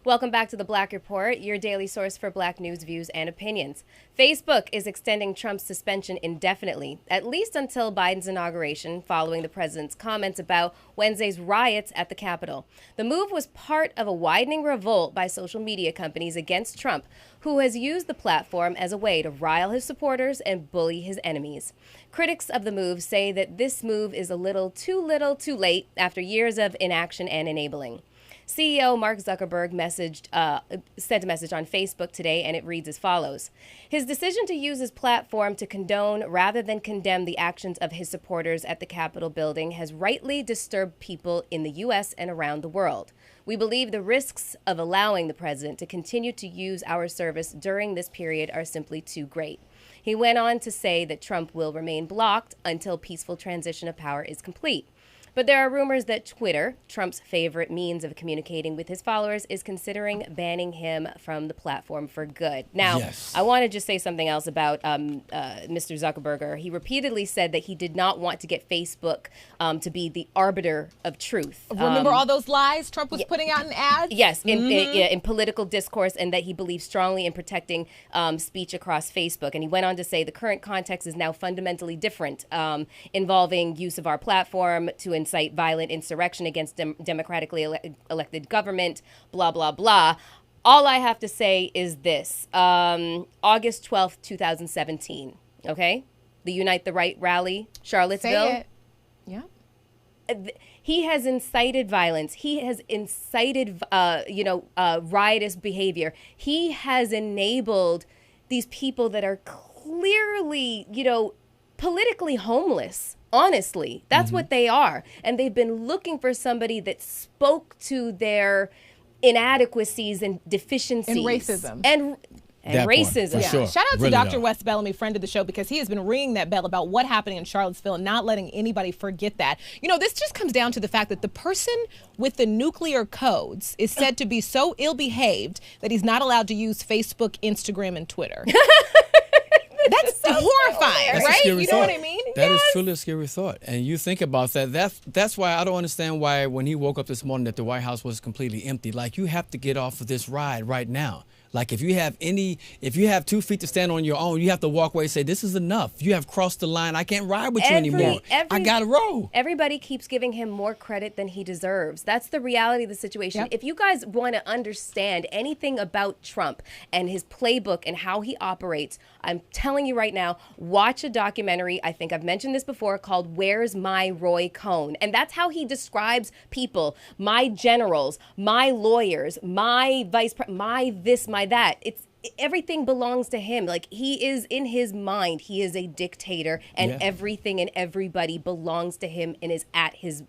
Welcome back to the Black Report, your daily source for Black news, views, and opinions. Facebook is extending Trump's suspension indefinitely, at least until Biden's inauguration, following the president's comments about Wednesday's riots at the Capitol. The move was part of a widening revolt by social media companies against Trump, who has used the platform as a way to rile his supporters and bully his enemies. Critics of the move say that this move is a little too late after years of inaction and enabling. CEO Mark Zuckerberg sent a message on Facebook today, and it reads as follows. His decision to use his platform to condone rather than condemn the actions of his supporters at the Capitol building has rightly disturbed people in the U.S. and around the world. We believe the risks of allowing the president to continue to use our service during this period are simply too great. He went on to say that Trump will remain blocked until peaceful transition of power is complete. But there are rumors that Twitter, Trump's favorite means of communicating with his followers, is considering banning him from the platform for good. Now, yes. I want to just say something else about Mr. Zuckerberg. He repeatedly said that he did not want to get Facebook to be the arbiter of truth. Remember all those lies Trump was putting out in ads? Yes, in political discourse, and that he believes strongly in protecting speech across Facebook. And he went on to say the current context is now fundamentally different, involving use of our platform to incite violent insurrection against democratically elected government, blah, blah, blah. All I have to say is this. August 12th, 2017, okay? The Unite the Right rally, Charlottesville. Say it. Yeah. He has incited violence. He has incited, riotous behavior. He has enabled these people that are clearly, politically homeless. Honestly, that's what they are. And they've been looking for somebody that spoke to their inadequacies and deficiencies. And racism. And racism. Sure. Shout out to Really Dr. Wes Bellamy, friend of the show, because he has been ringing that bell about what happened in Charlottesville and not letting anybody forget that. This just comes down to the fact that the person with the nuclear codes is said to be so ill-behaved that he's not allowed to use Facebook, Instagram, and Twitter. That's horrifying, that's right? You know what I mean? That is truly a scary thought. And you think about that. That's why I don't understand why when he woke up this morning that the White House was completely empty. Like, you have to get off of this ride right now. Like, if you have 2 feet to stand on your own, you have to walk away and say, this is enough. You have crossed the line. I can't ride with you anymore. I got to roll. Everybody keeps giving him more credit than he deserves. That's the reality of the situation. Yep. If you guys want to understand anything about Trump and his playbook and how he operates, I'm telling you right now, watch a documentary, I think I've mentioned this before, called Where's My Roy Cohn? And that's how he describes people, my generals, my lawyers, my vice president, my this, my that. Everything belongs to him. Like, he is, in his mind, he is a dictator, and everything and everybody belongs to him and is at his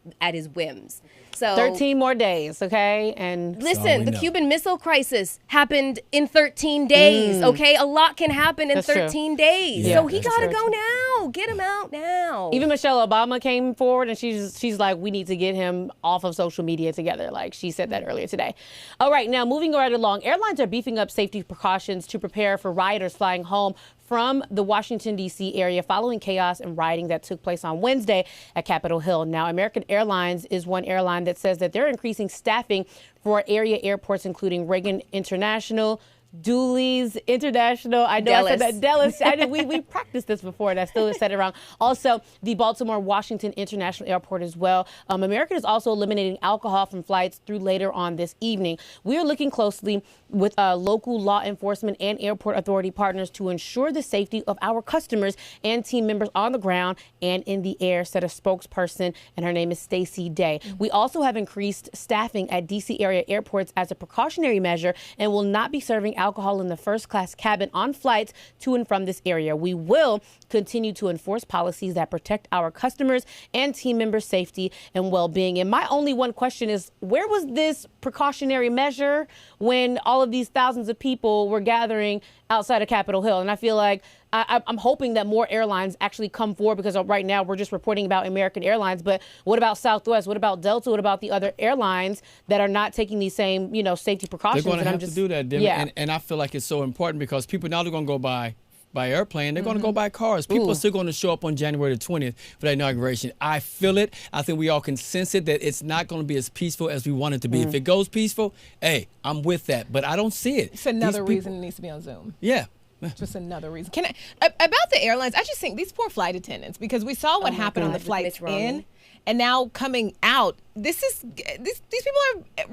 whims. So 13 more days, okay? And listen, the Cuban Missile Crisis happened in 13 days, okay? A lot can happen in 13 days. Yeah, so he got to go now. Get him out now. Even Michelle Obama came forward, and she's like, we need to get him off of social media together. Like, she said that earlier today. All right, now moving right along, airlines are beefing up safety precautions to prepare for rioters flying home from the Washington, D.C. area following chaos and rioting that took place on Wednesday at Capitol Hill. Now, American Airlines is one airline that says that they're increasing staffing for area airports, including Reagan International, Dooley's International. I know Dallas. I said that. Dallas. We practiced this before, and I still said it wrong. Also, the Baltimore Washington International Airport as well. American is also eliminating alcohol from flights through later on this evening. We are looking closely with local law enforcement and airport authority partners to ensure the safety of our customers and team members on the ground and in the air, said a spokesperson, and her name is Stacey Day. We also have increased staffing at D.C. area airports as a precautionary measure and will not be serving alcohol in the first class cabin on flights to and from this area. We will continue to enforce policies that protect our customers and team members' safety and well-being. And my only one question is, where was this precautionary measure when all of these thousands of people were gathering outside of Capitol Hill? And I feel like I'm hoping that more airlines actually come forward, because right now we're just reporting about American Airlines. But what about Southwest? What about Delta? What about the other airlines that are not taking these same, safety precautions? They're going to have to do that, Dim. Yeah. And I feel like it's so important because people now they're going to go buy by airplane. They're going to go by cars. People are still going to show up on January the 20th for that inauguration. I feel it. I think we all can sense it, that it's not going to be as peaceful as we want it to be. If it goes peaceful, hey, I'm with that. But I don't see it. It's another reason it needs to be on Zoom. Yeah. Just another reason. About the airlines, I just think these poor flight attendants, because we saw what happened on the flights in and now coming out. These people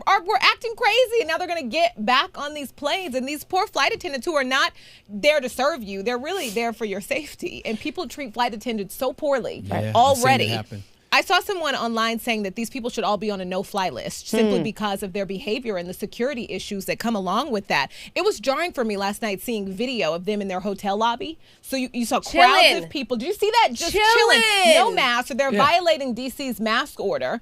were acting crazy, and now they're going to get back on these planes. And these poor flight attendants who are not there to serve you, they're really there for your safety. And people treat flight attendants so poorly already. I saw someone online saying that these people should all be on a no-fly list simply because of their behavior and the security issues that come along with that. It was jarring for me last night seeing video of them in their hotel lobby. So you saw crowds of people. Did you see that? Just chilling. No mask. So they're violating DC's mask order.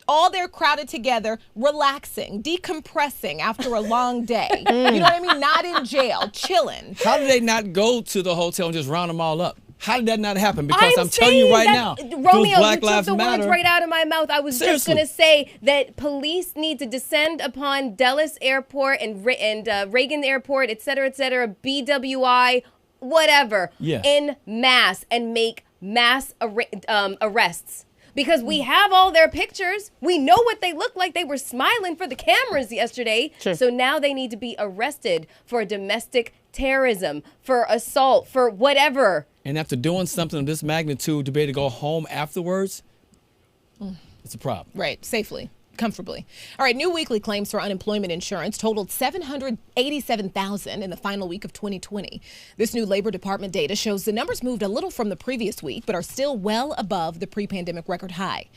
All they're crowded together, relaxing, decompressing after a long day. You know what I mean? Not in jail, chilling. How did they not go to the hotel and just round them all up? How did that not happen? Because I'm telling you right now, Romeo, Black you took Lives the Matter. words right out of my mouth. I was just going to say that police need to descend upon Dulles Airport and Reagan Airport, et cetera, BWI, whatever, in mass and make mass arrests. Because we have all their pictures. We know what they look like. They were smiling for the cameras yesterday. So now they need to be arrested for domestic terrorism, for assault, for whatever. And after doing something of this magnitude, to be able to go home afterwards, it's a problem. Right, safely, comfortably. All right, new weekly claims for unemployment insurance totaled 787,000 in the final week of 2020. This new Labor Department data shows the numbers moved a little from the previous week, but are still well above the pre-pandemic record high.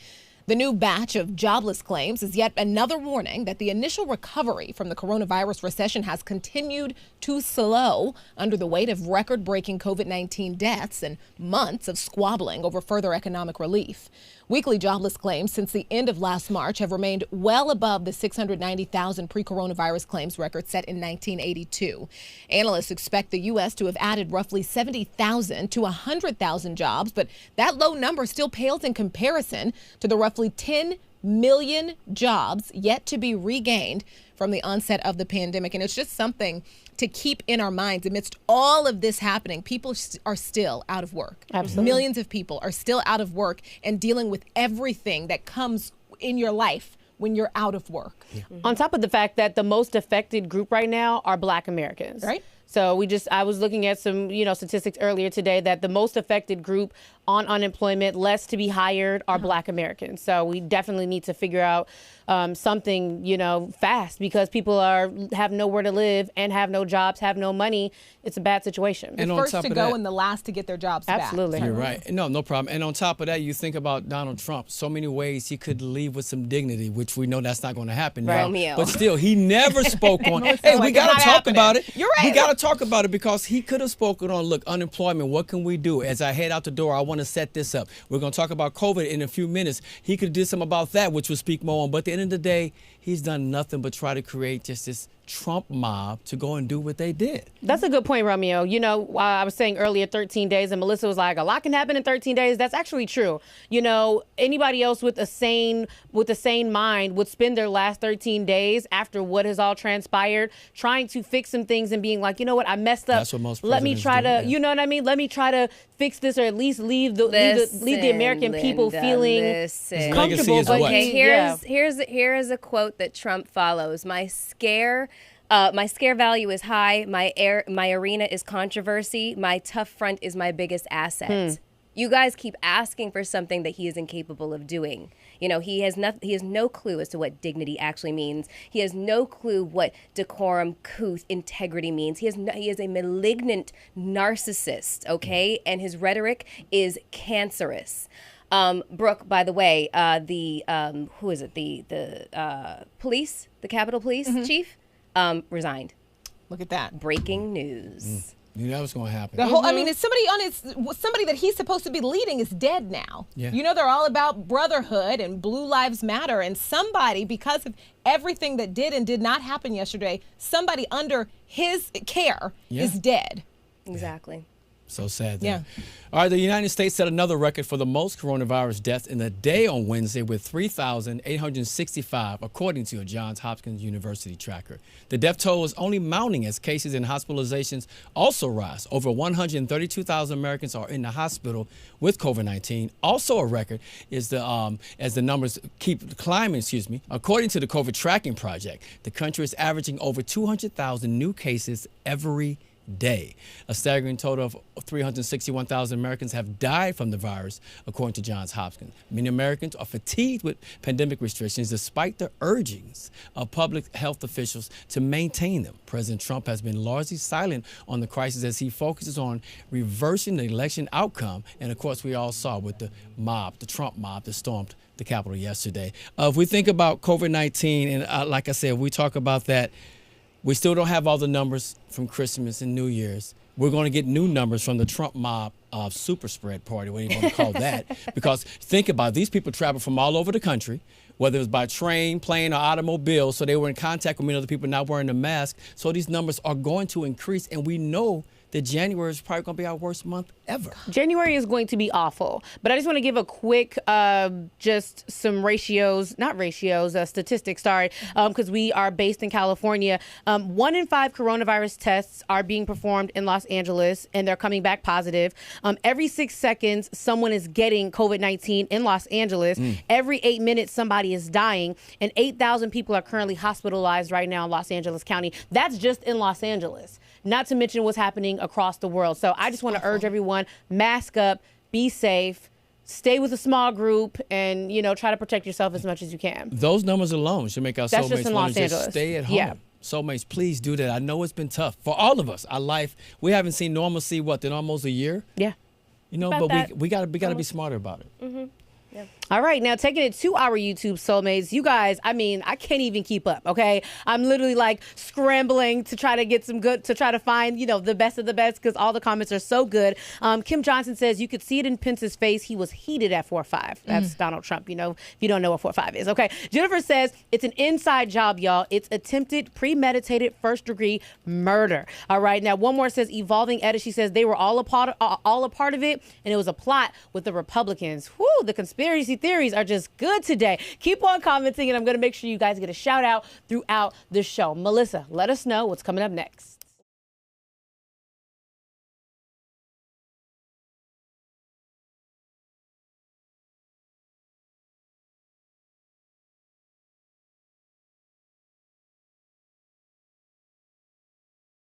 The new batch of jobless claims is yet another warning that the initial recovery from the coronavirus recession has continued to slow under the weight of record-breaking COVID-19 deaths and months of squabbling over further economic relief. Weekly jobless claims since the end of last March have remained well above the 690,000 pre-coronavirus claims record set in 1982. Analysts expect the U.S. to have added roughly 70,000 to 100,000 jobs, but that low number still pales in comparison to the roughly 10 million jobs yet to be regained from the onset of the pandemic. And it's just something to keep in our minds. Amidst all of this happening, people are still out of work. Absolutely. Millions of people are still out of work and dealing with everything that comes in your life when you're out of work. On top of the fact that the most affected group right now are Black Americans. Right. So I was looking at some, statistics earlier today that the most affected group on unemployment, less to be hired, are Black Americans. So we definitely need to figure out something, fast, because people have nowhere to live and have no jobs, have no money. It's a bad situation. The first to go and the last to get their jobs back. Absolutely. You're right. No problem. And on top of that, you think about Donald Trump. So many ways he could leave with some dignity, which we know that's not going to happen now. Romeo. But still, he never spoke on. Hey, we got to talk about it. You're right. We got to talk about it because he could have spoken on, look, unemployment, what can we do? As I head out the door, I want to set this up. We're going to talk about COVID in a few minutes. He could have did something about that, which we'll speak more on. But at the end of the day, he's done nothing but try to create just this Trump mob to go and do what they did. That's a good point, Romeo. I was saying earlier 13 days, and Melissa was like, a lot can happen in 13 days. That's actually true. Anybody else with a sane mind would spend their last 13 days after what has all transpired trying to fix some things and being like, you know what, I messed up. That's what most Let me try presidents to, do, you know what I mean? Let me try to fix this, or at least leave the American people feeling comfortable. But okay, here's a quote that Trump follows. My scare value is high. My arena is controversy. My tough front is my biggest asset. You guys keep asking for something that he is incapable of doing. He has no clue as to what dignity actually means. He has no clue what decorum, couth, integrity means. He is a malignant narcissist, okay? And his rhetoric is cancerous. Brooke, by the way, who is it? The police, the Capitol Police chief, resigned. Look at that. Breaking news. You knew that was going to happen. It's somebody that he's supposed to be leading is dead now. Yeah. They're all about brotherhood and Blue Lives Matter, and somebody, because of everything that did and did not happen yesterday, somebody under his care is dead. Exactly. So sad. Yeah. All right, the United States set another record for the most coronavirus deaths in a day on Wednesday with 3,865, according to a Johns Hopkins University tracker. The death toll is only mounting as cases and hospitalizations also rise. Over 132,000 Americans are in the hospital with COVID-19. Also a record is as the numbers keep climbing, according to the COVID tracking project, the country is averaging over 200,000 new cases every day. A staggering total of 361,000 Americans have died from the virus, according to Johns Hopkins. Many Americans are fatigued with pandemic restrictions despite the urgings of public health officials to maintain them. President Trump has been largely silent on the crisis as he focuses on reversing the election outcome. And of course, we all saw with the Trump mob that stormed the Capitol yesterday. If we think about COVID-19, and like I said, we talk about that, we still don't have all the numbers from Christmas and New Year's. We're going to get new numbers from the Trump mob super spread party, whatever you want to call that. Because think about it, these people travel from all over the country, whether it was by train, plane, or automobile, so they were in contact with many other people not wearing a mask. So these numbers are going to increase, and we know that January is probably going to be our worst month ever. January is going to be awful. But I just want to give a quick, just some statistics, because we are based in California. 1 in 5 coronavirus tests are being performed in Los Angeles, and they're coming back positive. Every 6 seconds, someone is getting COVID-19 in Los Angeles. Every 8 minutes, somebody is dying, and 8,000 people are currently hospitalized right now in Los Angeles County. That's just in Los Angeles, not to mention what's happening across the world. So I just want to urge everyone, mask up, be safe, stay with a small group, and, try to protect yourself as much as you can. Those numbers alone should make our That's just soulmates in want Los to just Angeles. stay at home. Yeah. Soulmates, please do that. I know it's been tough for all of us. Our life, we haven't seen normalcy, in almost a year? Yeah. But we gotta be smarter about it. Mm-hmm. Yeah. All right, now taking it to our YouTube soulmates, you guys, I can't even keep up, okay? I'm literally like scrambling to try to get to try to find, the best of the best, because all the comments are so good. Kim Johnson says, you could see it in Pence's face. He was heated at 4-5. That's Donald Trump, if you don't know what 4-5 is, okay? Jennifer says, it's an inside job, y'all. It's attempted, premeditated, first-degree murder. All right, now one more says, evolving edit. She says, they were all a part of it, and it was a plot with the Republicans. Whoo, the conspiracy theories are just good today. Keep on commenting, and I'm going to make sure you guys get a shout out throughout the show. Melissa, let us know what's coming up next.